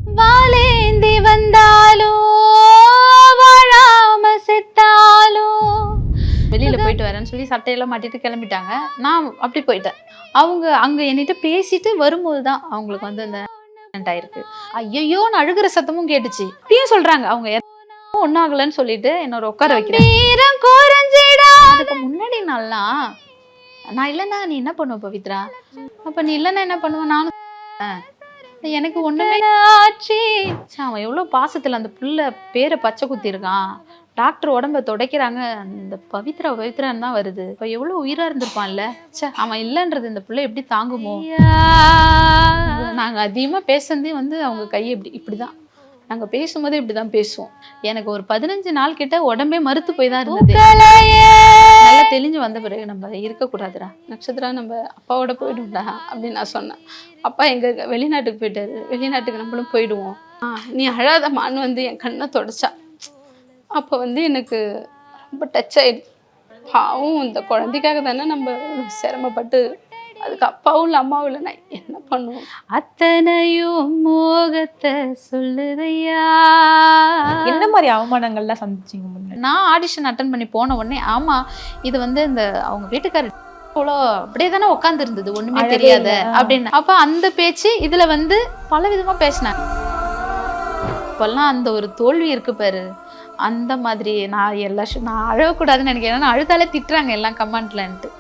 வாலேந்தி வந்தாலோ வாழாம செத்தாலோ. வெளியில போயிட்டு வரேன்னு சொல்லி சட்டையெல்லாம் மாட்டிட்டு கிளம்பிட்டாங்க. நான் அப்படி போயிட்டேன். அவங்க அங்க என்கிட்ட பேசிட்டு வரும்போதுதான் அவங்களுக்கு வந்து அந்த ஆயிருக்கு. ஐயோன்னு அழுகிற சத்தமும் கேட்டுச்சு. இப்பயும் சொல்றாங்க அவங்க ஒன்னாகலன்னு சொல்லிட்டு என்னோட உட்கார வைக்கிறேன். அதுக்கு முன்னாடி நாள்லாம் நான் இல்லைன்னா நீ என்ன பண்ணுவ பவித்ரா, அப்ப நீ இல்லைன்னா என்ன பண்ணுவ, நானும் எனக்கு ஒண்ணுமே ஆச்சு. அவன் எவ்வளவு பாசத்துல அந்த புள்ள பேரை பச்சை குத்தி இருக்கான். டாக்டர் உடம்ப துடைக்கிறாங்க, இந்த பவித்ரான்னு தான் வருது. இப்ப எவ்வளவு உயிரா இருந்திருப்பான்ல. அவன் இல்லைன்றது இந்த பிள்ளை எப்படி தாங்குமோ. நாங்க அதிகமா பேசுனதே வந்து அவங்க கையை இப்படிதான் நாங்க பேசும்போதே இப்படிதான் பேசுவோம். எனக்கு ஒரு 15 நாள் கிட்ட உடம்பே மறுத்து போய் தான் இருந்தது. நல்லா தெளிஞ்சு வந்த பிறகு நம்ம இருக்கக்கூடாதுடா நட்சத்திரா, நம்ம அப்பாவோட போயிடும்டா அப்படின்னு நான் சொன்னேன். அப்பா எங்க வெளிநாட்டுக்கு போயிட்டாரு, வெளிநாட்டுக்கு நம்மளும் போயிடுவோம், நீ அழாதம்மான்னு வந்து என் கண்ணை தொடச்சா. அப்போ வந்து எனக்கு ரொம்ப டச் ஆயிடுச்சு. பாவும் இந்த குழந்தைக்காக தானே நம்ம சிரமப்பட்டு, அதுக்கு அப்பாவும் இல்லை அம்மாவும் இல்லை, நான் என்ன பண்ணுவோம். அத்தனையும் மோகத்தை சொல்லுதையா. என்ன மாதிரி அவமானங்கள்லாம் சந்திச்சிங்க முன்னாடி? நான் ஆடிஷன் அட்டன் பண்ணி போன உடனே, ஆமா இது வந்து இந்த அவங்க வீட்டுக்காரர் அவ்வளோ அப்படியே தானே உட்காந்து இருந்தது, ஒண்ணுமே தெரியாத அப்படின்னு. அப்ப அந்த பேச்சு இதுல வந்து பல விதமா பேசினேன். இப்பெல்லாம் அந்த ஒரு தோல்வி இருக்கு பாரு, அந்த மாதிரி நான் அழகக்கூடாதுன்னு நினைக்கிறேன். நான் அழுதாலே திட்டுறாங்க எல்லாம் கமெண்ட்லன்ட்டு.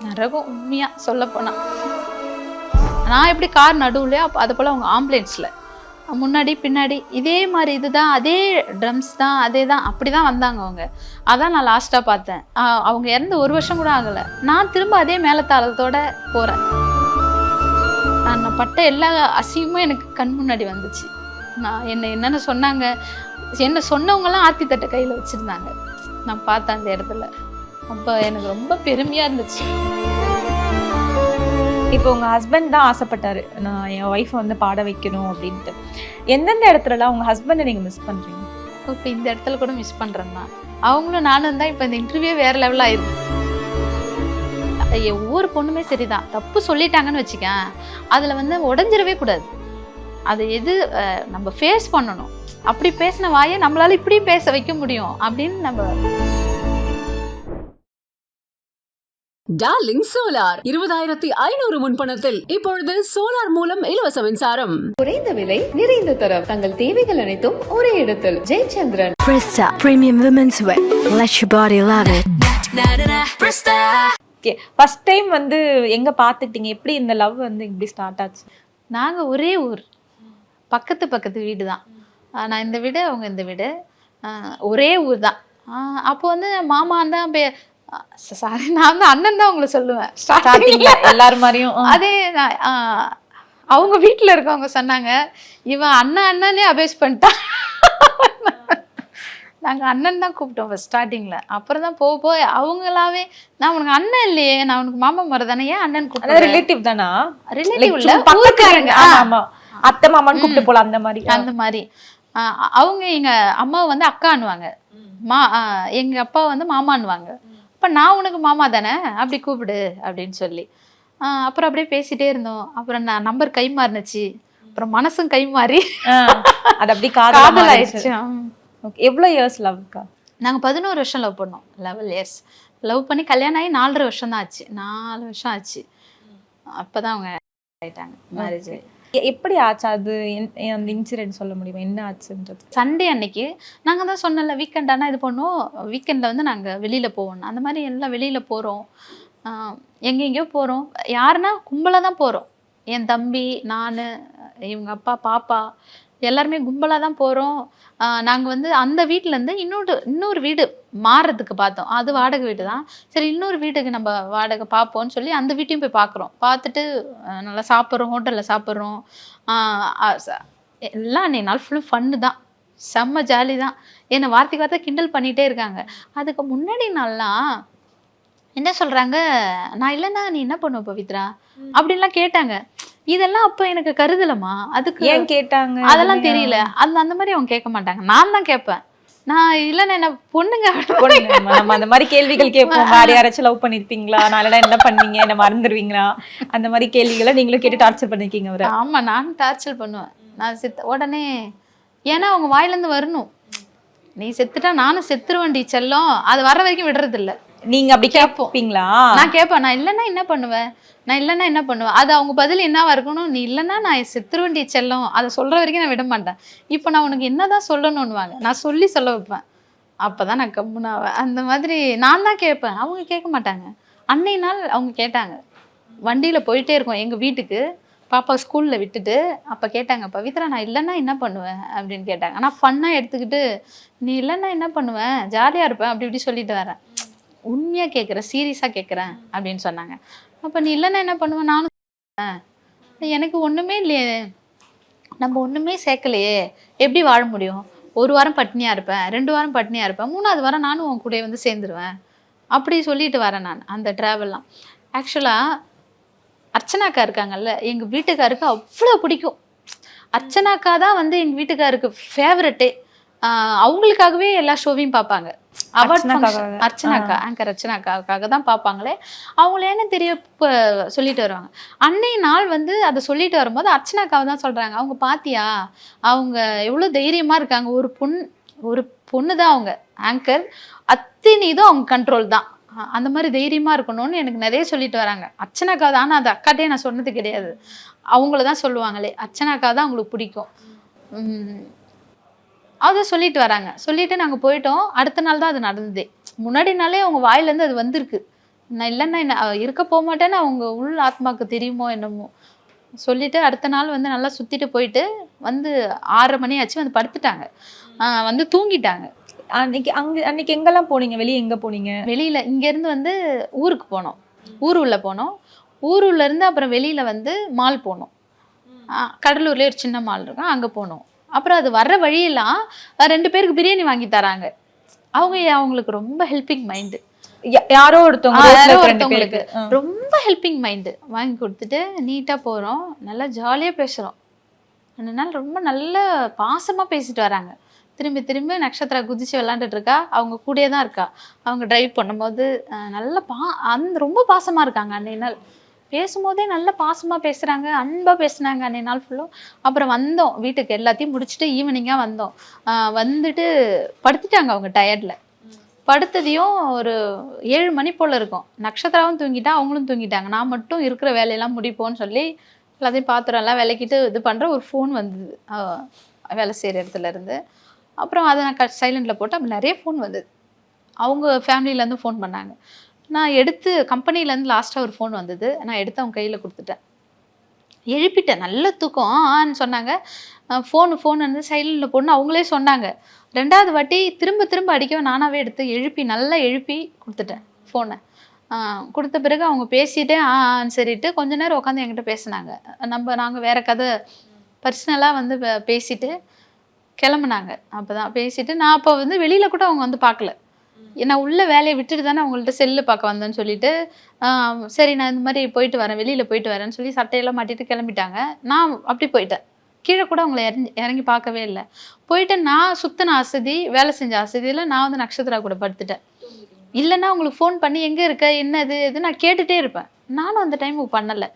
நரகம் உண்மையா சொல்ல போனா. நான் எப்படி கார் நடுவுலையோ அது போல அவங்க ஆம்புலன்ஸ்ல முன்னாடி பின்னாடி இதே மாதிரி இதுதான், அதே ட்ரம்ஸ் தான், அதே தான், அப்படிதான் வந்தாங்க அவங்க. அதான் நான் லாஸ்டா பார்த்தேன். அவங்க இறந்து 1 வருஷம் கூட ஆகலை. நான் திரும்ப அதே மேலத்தாளத்தோட போறேன். நான் பட்ட எல்லா அசிங்கமும் எனக்கு கண் முன்னாடி வந்துச்சு. நான் என்னென்ன சொன்னாங்க, என்ன சொன்னவங்கலாம் ஆர்த்தி தட்டை கையில் வச்சுருந்தாங்க. நான் பார்த்தேன் அந்த இடத்துல. அப்போ எனக்கு ரொம்ப பெருமையாக இருந்துச்சு. இப்போ உங்கள் ஹஸ்பண்ட் தான் ஆசைப்பட்டாரு, நான் என் ஒய்ஃபை வந்து பாட வைக்கணும் அப்படின்ட்டு. எந்தெந்த இடத்துலலாம் உங்கள் ஹஸ்பண்டை நீங்கள் மிஸ் பண்ணுறீங்க? இப்போ இந்த இடத்துல கூட மிஸ் பண்ணுறேன்னா, அவங்களும் நானும் தான் இப்போ இந்த இன்டர்வியூ வேறு லெவலாக ஆயிருக்கு. ஒவ்வொரு பொண்ணுமே சரிதான், தப்பு சொல்லிட்டாங்கன்னு வச்சுக்கேன், அதில் வந்து உடஞ்சிடவே கூடாது. அது எது நம்ம ஃபேஸ் பண்ணணும். அப்படி பேசின வாயை நம்மளால இப்படியும் பேச வைக்க முடியும் அப்படின்னு நம்ம. டார்லிங் சோலார் 20,500 முன்பணத்தில் இப்பொழுது சோலார் மூலம் இலவச மின்சாரம். குறைந்த விலை நிறைந்த தரம், தங்கள் தேவைகள் அனைத்தும் ஒரே இடத்தில். Jayachandran Presta Premium Women's Wear. Let your body love it. Okay, first time வந்து எங்க பார்த்துட்டீங்க? எப்படி இந்த லவ் வந்து இப்படி ஸ்டார்ட் ஆச்சு? நாங்கள் ஒரே ஊர், பக்கத்து வீடு தான். நான் இந்த வீடு, அவங்க இந்த வீடு, ஒரே ஊர் தான். அப்போ வந்து மாமா தான் சாரி, நான் வந்து அண்ணன் தான் உங்களை சொல்லுவேன் எல்லாரும் மாதிரியும். அதே அவங்க வீட்டில் இருக்கவங்க சொன்னாங்க, இவன் அண்ணனே அபேஸ் பண்ணிட்டான். நாங்கள் அண்ணன் தான் கூப்பிட்டோம் ஃபஸ்ட் ஸ்டார்டிங்கில். அப்புறம் தான் போக அவங்களாவே, நான் உனக்கு அண்ணன் இல்லையே, நான் உனக்கு மாமா மாதிரி தானே, ஏன் அண்ணன் கூப்பிட்டு. ரிலேட்டிவ் தானா? ரிலேட்டிவ் இல்லை, பக்கத்துக்காரங்க. அத்தை மாமான்னு கூப்பிட்டு போல அந்த மாதிரி. அவங்க எங்க அம்மாவை வந்து அக்கான்னுவாங்க, எங்க அப்பா வந்து மாமான்னுவாங்க. அப்ப நான் உனக்கு மாமா தானே, அப்படி கூப்பிடு அப்படின்னு சொல்லி அப்புறம் அப்படியே பேசிட்டே இருந்தோம். அப்புறம் நான் நம்பர் கை மாறினுச்சு, அப்புறம் மனசும் கை மாறி அது அப்படி காதல் ஆயிடுச்சு. எவ்வளவு இயர்ஸ் லவ்க்கா? நாங்க 11 வருஷம் லவ் பண்ணோம். 11 இயர்ஸ் லவ் பண்ணி கல்யாணம் ஆகி 4.5 வருஷம் தான் ஆச்சு. 4 வருஷம் ஆச்சு. அப்பதான் அவங்க ஆயிட்டாங்க, மேரேஜ். எப்படி ஆச்சு அது? அந்த இன்சிடென்ட் சொல்ல முடியுமா, என்ன ஆச்சுன்றது? சண்டே அன்னைக்கு நாங்கள் தான் சொன்னல, வீக்கெண்ட் ஆனால் இது பண்ணுவோம், வீக்கெண்டில் வந்து நாங்கள் வெளியில் போவோம். அந்த மாதிரி எல்லாம் வெளியில் போகிறோம், எங்கெங்கேயோ போகிறோம். யாருன்னா கும்பலாக தான் போகிறோம். என் தம்பி, நான், இவங்க அப்பா, பாப்பா எல்லாருமே கும்பலாக தான் போகிறோம். நாங்கள் வந்து அந்த வீட்டிலேருந்து இன்னொரு வீடு மாறுறதுக்கு பார்த்தோம். அது வாடகை வீடு தான். சரி, இன்னொரு வீட்டுக்கு நம்ம வாடகை பார்ப்போம்னு சொல்லி அந்த வீட்டையும் போய் பார்க்குறோம். பார்த்துட்டு நல்லா சாப்பிட்றோம், ஹோட்டலில் சாப்பிட்றோம். எல்லாம் அன்றைய நாள் ஃபுல்லும் ஃபன்னு தான், செம்ம ஜாலி தான். என்னை வார்த்தை கிண்டல் பண்ணிகிட்டே இருக்காங்க. அதுக்கு முன்னாடி நாள்லாம் என்ன சொல்கிறாங்க, நான் இல்லைன்னா நீ என்ன பண்ணுவ பவித்ரா அப்படின்லாம் கேட்டாங்க. இதெல்லாம் அப்ப எனக்கு கருதலமா, அதுக்கு ஏன் கேட்டாங்க அதெல்லாம் தெரியல. அந்த மாதிரி அவங்க கேட்க மாட்டாங்க, நான் தான் கேட்பேன். நான் இல்லைன்னா என்ன பொண்ணுங்க நம்ம அந்த மாதிரி கேள்விகள் கேட்போம். வேற யாராச்சும் லவ் பண்ணிருப்பீங்களா, நாளா என்ன பண்ணீங்க, என்ன மறந்துடுவீங்களா, அந்த மாதிரி கேள்விகளை நீங்களும் கேட்டு டார்ச்சர் பண்ணிருக்கீங்க அவரை? ஆமா, நானும் டார்ச்சர் பண்ணுவேன். நான் உடனே ஏன்னா அவங்க வாயிலேருந்து வரணும், நீ செத்துட்டா நானும் செத்துருவேன்டி செல்லம், அது வர வரைக்கும் விடுறது இல்லை. நீங்க அப்படி கேட்பீங்களா? நான் கேட்பேன், நான் இல்லைன்னா என்ன பண்ணுவேன், நான் இல்லைன்னா என்ன பண்ணுவேன். அது அவங்க பதில் என்னவா இருக்கணும், நீ இல்லைன்னா நான் செத்துருவேன்டி செல்லம், அதை சொல்ற வரைக்கும் நான் விட மாட்டேன். இப்போ நான் உனக்கு என்னதான் சொல்லணும்னுவாங்க, நான் சொல்ல வைப்பேன். அப்பதான் நான் கம்முனாவேன். அந்த மாதிரி நான் தான் கேட்பேன், அவங்க கேட்க மாட்டாங்க. அன்னைய நாள் அவங்க கேட்டாங்க, வண்டியில போயிட்டே இருக்கோம் எங்க வீட்டுக்கு, பாப்பா ஸ்கூல்ல விட்டுட்டு அப்ப கேட்டாங்க, பவித்ரா நான் இல்லைன்னா என்ன பண்ணுவேன் அப்படின்னு கேட்டாங்க. நான் ஃபன்னா எடுத்துக்கிட்டு நீ இல்லைன்னா என்ன பண்ணுவேன், ஜாலியா இருப்பேன் அப்படி இப்படி சொல்லிட்டு வரேன். உண்மையா கேட்குறேன், சீரியஸா கேட்குறேன் அப்படின்னு சொன்னாங்க. அப்ப நீ இல்லைன்னா என்ன பண்ணுவேன், நானும் எனக்கு ஒண்ணுமே இல்லையே, நம்ம ஒண்ணுமே சேர்க்கலையே, எப்படி வாழ முடியும், 1 வாரம் பட்னியா இருப்பேன், 2 வாரம் பட்னியா இருப்பேன், 3ஆவது வாரம் நானும் உன் கூட வந்து சேர்ந்துருவேன் அப்படி சொல்லிட்டு வரேன் நான். அந்த டிராவல்லாம் ஆக்சுவலா அர்ச்சனாக்கா இருக்காங்கல்ல, எங்க வீட்டுக்காருக்கு அவ்வளோ பிடிக்கும். அர்ச்சனாக்கா தான் வந்து எங்க வீட்டுக்காருக்கு ஃபேவரட்டே. அவங்களுக்காகவே எல்லா ஷோவையும் பார்ப்பாங்க. அர்ச்சனாக்கா ஆங்கர் அர்ச்சனாக்காக தான் பார்ப்பாங்களே. அவங்கள என்ன தெரிய சொல்லிட்டு வருவாங்க. அன்னைய நாள் வந்து அதை சொல்லிட்டு வரும்போது அர்ச்சனாக்காவை தான் சொல்றாங்க, அவங்க பாத்தியா அவங்க எவ்வளோ தைரியமா இருக்காங்க, ஒரு பொண்ணு தான் அவங்க ஆங்கர், அத்தனை இதுவும் அவங்க கண்ட்ரோல் தான், அந்த மாதிரி தைரியமா இருக்கணும்னு எனக்கு நிறைய சொல்லிட்டு வராங்க. அர்ச்சனாக்கா தான், ஆனால் அது அக்காட்டே நான் சொன்னது கிடையாது, அவங்கள தான் சொல்லுவாங்களே, அர்ச்சனாக்கா தான் அவங்களுக்கு பிடிக்கும். அதை சொல்லிட்டு வராங்க. சொல்லிட்டு நாங்கள் போயிட்டோம். அடுத்த நாள் தான் அது நடந்ததே. முன்னாடி நாளே அவங்க வாயிலேருந்து அது வந்திருக்கு, நான் இல்லைன்னா என்ன இருக்க போக மாட்டேன்னு அவங்க உள் ஆத்மாவுக்கு தெரியுமோ என்னமோ சொல்லிட்டு அடுத்த நாள் வந்து நல்லா சுற்றிட்டு போயிட்டு வந்து 6:30 மணி ஆச்சு, வந்து படுத்துட்டாங்க, வந்து தூங்கிட்டாங்க. அன்னைக்கு எங்கெல்லாம் போனீங்க, வெளியே எங்க போனீங்க? வெளியில இங்கேருந்து வந்து ஊருக்கு போனோம், ஊர் உள்ள போனோம், ஊர் உள்ள இருந்து அப்புறம் வெளியில வந்து மால் போனோம், கடலூர்லேயே ஒரு சின்ன மால் இருக்கும், அங்கே போனோம். அப்புறம் அது வர்ற வழியெல்லாம் 2 பேருக்கு பிரியாணி வாங்கி தராங்க. அவங்களுக்கு ரொம்ப ஹெல்பிங் மைண்டு, யாரோ ஒருத்தவங்களுக்கு ரொம்ப ஹெல்பிங் மைண்டு வாங்கி கொடுத்துட்டு நீட்டாக போகிறோம், நல்லா ஜாலியாக பேசுகிறோம். அதனால ரொம்ப நல்ல பாசமாக பேசிட்டு வராங்க. திரும்பி நக்ஷத்ரா குதிச்சு விளாண்டுட்டு இருக்கா, அவங்க கூடயே தான் இருக்கா. அவங்க டிரைவ் பண்ணும்போது நல்ல ரொம்ப பாசமாக இருக்காங்க. அன்னைய நாள் பேசும்போதே நல்ல பாசமாக பேசுகிறாங்க, அன்பாக பேசுனாங்க அன்னைய நாள் ஃபுல்லும். அப்புறம் வந்தோம் வீட்டுக்கு, எல்லாத்தையும் முடிச்சுட்டு ஈவினிங்காக வந்தோம். வந்துட்டு படுத்துட்டாங்க அவங்க டயர்டில். படுத்ததையும் ஒரு 7 மணி போல் இருக்கும். நக்ஷத்ராவும் தூங்கிட்டா, அவங்களும் தூங்கிட்டாங்க. நான் மட்டும் இருக்கிற வேலையெல்லாம் முடிப்போன்னு சொல்லி எல்லாத்தையும் பாத்திரம் எல்லாம் விளக்கிட்டு இது பண்ணுற ஒரு ஃபோன் வந்தது வேலை செய்கிற இடத்துல இருந்து. அப்புறம் அதை நான் சைலண்டில் போட்டு அப்போ நிறைய ஃபோன் வந்தது. அவங்க ஃபேமிலியிலேருந்து ஃபோன் பண்ணாங்க. நான் எடுத்து கம்பெனிலேருந்து லாஸ்ட்டாக ஒரு ஃபோன் வந்தது, நான் எடுத்து அவங்க கையில் கொடுத்துட்டேன். எழுப்பிட்டேன், நல்ல தூக்கம் சொன்னாங்க. ஃபோனு வந்து சைலண்டில் போடணும் அவங்களே சொன்னாங்க. 2வது வாட்டி திரும்ப அடிக்கவே நானாகவே எடுத்து நல்லா எழுப்பி கொடுத்துட்டேன் ஃபோனை. கொடுத்த பிறகு அவங்க பேசிகிட்டே சரிட்டு கொஞ்ச நேரம் உட்காந்து என்கிட்ட பேசினாங்க. நாங்கள் வேறு கதை பர்சனலாக வந்து பேசிட்டு கிளம்புனாங்க. அப்போ தான் பேசிட்டு நான் அப்போ வந்து வெளியில் கூட அவங்க வந்து பார்க்கல, நான் உள்ள வேலையை விட்டுட்டு தானே அவங்கள்ட்ட செல்லு பார்க்க வந்தேன்னு சொல்லிட்டு சரி நான் இந்த மாதிரி போயிட்டு வரேன், வெளியில் போயிட்டு வரேன்னு சொல்லி சட்டையெல்லாம் மாட்டிட்டு கிளம்பிட்டாங்க. நான் அப்படி போயிட்டேன், கீழே கூட அவங்கள இறங்கி பார்க்கவே இல்லை. போயிட்டு நான் சுத்தின அசதி, வேலை செஞ்ச அசதியில் நான் வந்து நக்ஷத்ரா கூட படுத்துட்டேன். இல்லைன்னா அவங்களுக்கு ஃபோன் பண்ணி எங்கே இருக்க என்னது இது நான் கேட்டுகிட்டே இருப்பேன். நானும் அந்த டைமுக்கு பண்ணலை.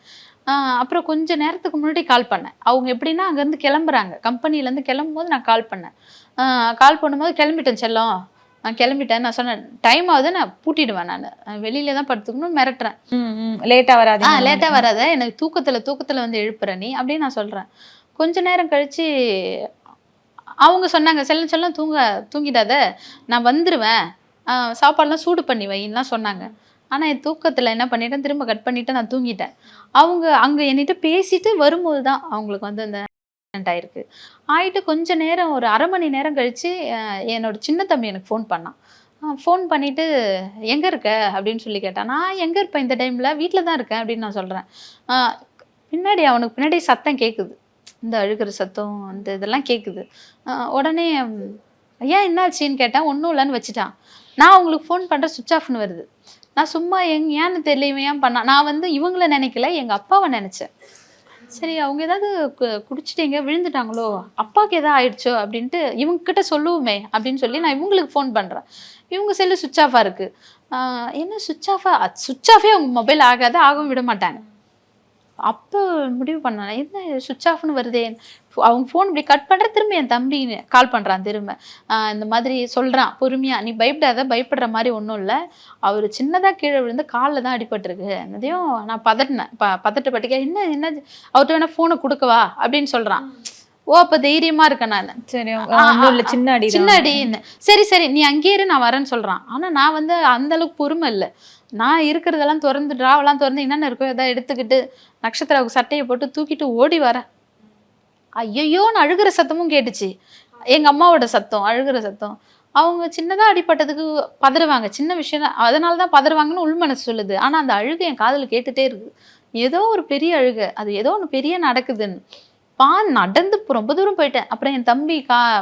அப்புறம் கொஞ்சம் நேரத்துக்கு முன்னாடி கால் பண்ணேன். அவங்க எப்படின்னா அங்கேருந்து கிளம்புறாங்க, கம்பெனிலேருந்து கிளம்பும்போது நான் கால் பண்ணேன். கால் பண்ணும்போது கிளம்பிட்டேன் செல்லம், நான் கிளம்பிட்டேன், நான் சொன்னேன் டைம் ஆகுது நான் பூட்டிடுவேன், நான் வெளியில தான் படுத்துக்கணும் மிரட்டுறேன், லேட்டாக வராத எனக்கு தூக்கத்தில் வந்து எழுப்புற நீ அப்படின்னு நான் சொல்கிறேன். கொஞ்ச நேரம் கழித்து அவங்க சொன்னாங்க, செல்லம் தூங்கிடாத நான் வந்துடுவேன், சாப்பாடெலாம் சூடு பண்ணி வைன்னுலாம் சொன்னாங்க. ஆனால் என் தூக்கத்தில் என்ன பண்ணிட்டேன், திரும்ப கட் பண்ணிவிட்டு நான் தூங்கிட்டேன். அவங்க அங்கே என்கிட்ட பேசிட்டு வரும்போது தான் அவங்களுக்கு வந்து அந்த ஆயிருக்கு. ஆயிட்டு கொஞ்ச நேரம் ஒரு 1/2 மணி நேரம் கழித்து என்னோட சின்ன தம்பி எனக்கு ஃபோன் பண்ணான். ஃபோன் பண்ணிவிட்டு எங்கே இருக்க அப்படின்னு சொல்லி கேட்டான். நான் எங்கே இருப்பேன் இந்த டைமில், வீட்டில் தான் இருக்கேன் அப்படின்னு நான் சொல்கிறேன். அவனுக்கு பின்னாடி சத்தம் கேட்குது, இந்த அழுகிற சத்தம் அந்த இதெல்லாம் கேட்குது. உடனே ஏன் என்னாச்சின்னு கேட்டேன். ஒன்றும் இல்லைன்னு வச்சுட்டான். நான் அவங்களுக்கு ஃபோன் பண்ணுற சுவிட்ச் ஆஃப்னு வருது. நான் சும்மா ஏன்னு தெரியல இவன் ஏன் பண்ணான், நான் வந்து இவங்கள நினைக்கல எங்கள் அப்பாவை நினச்சேன். சரி அவங்க ஏதாவது குடிச்சிட்டு எங்கே விழுந்துட்டாங்களோ, அப்பாவுக்கு எதாவது ஆயிடுச்சோ அப்படின்ட்டு இவங்ககிட்ட சொல்லுவோமே அப்படின்னு சொல்லி நான் இவங்களுக்கு ஃபோன் பண்ணுறேன். இவங்க செல்லு சுவிட்ச் ஆஃபாக இருக்குது. என்ன சுவிட்ச் ஆஃபே அவங்க மொபைல் ஆகவும் விட மாட்டாங்க. அப்போ முடிவு பண்ணேன், என்ன சுவிட்ச் ஆஃப்னு வருதே, அவங்க ஃபோன் இப்படி கட் பண்ணுற, திரும்ப என் தம்பி கால் பண்ணுறான் திரும்ப. இந்த மாதிரி சொல்கிறான் பொறுமையா, நீ பயப்படாத, பயப்படுற மாதிரி ஒன்றும் இல்லை, அவர் சின்னதாக கீழே விழுந்து காலில் தான் அடிபட்டிருக்கு. என்னதையும் நான் பதட்டினேன். பதட்டப்பட்டுக்க, என்ன அவர்கிட்ட வேணா ஃபோனை கொடுக்கவா அப்படின்னு சொல்கிறான். ஓ அப்போ தைரியமாக இருக்கேன் நான். சரி, ஒண்ணும் இல்ல, சின்ன அடி சின்ன அடின்னு. சரி நீ அங்கேயே இரு, நான் வரேன்னு சொல்கிறான். ஆனால் நான் வந்து அந்த அளவுக்கு பொறுமை இல்லை. நான் இருக்கிறதெல்லாம் திறந்து ட்ராவெல்லாம் திறந்து என்னென்ன இருக்கோ எதாவது எடுத்துக்கிட்டு நட்சத்திராவுக்கு சட்டையை போட்டு தூக்கிட்டு ஓடி வரேன். ஐயையோன்னு அழுகிற சத்தமும் கேட்டுச்சு, எங்க அம்மாவோட சத்தம், அழுகிற சத்தம். அவங்க சின்னதா அடிப்பட்டதுக்கு பதறுவாங்க, சின்ன விஷயம் தான், அதனால தான் பதறுவாங்கன்னு உள்மனசு சொல்லுது. ஆனா அந்த அழுகை என் காதுல கேட்டுட்டே இருக்கு. ஏதோ ஒரு பெரிய அழுகை, அது ஏதோ ஒன்று பெரிய நடக்குதுன்னு. நடந்து ரொம்ப தூரம் போயிட்டேன். அப்புறம் என் தம்பி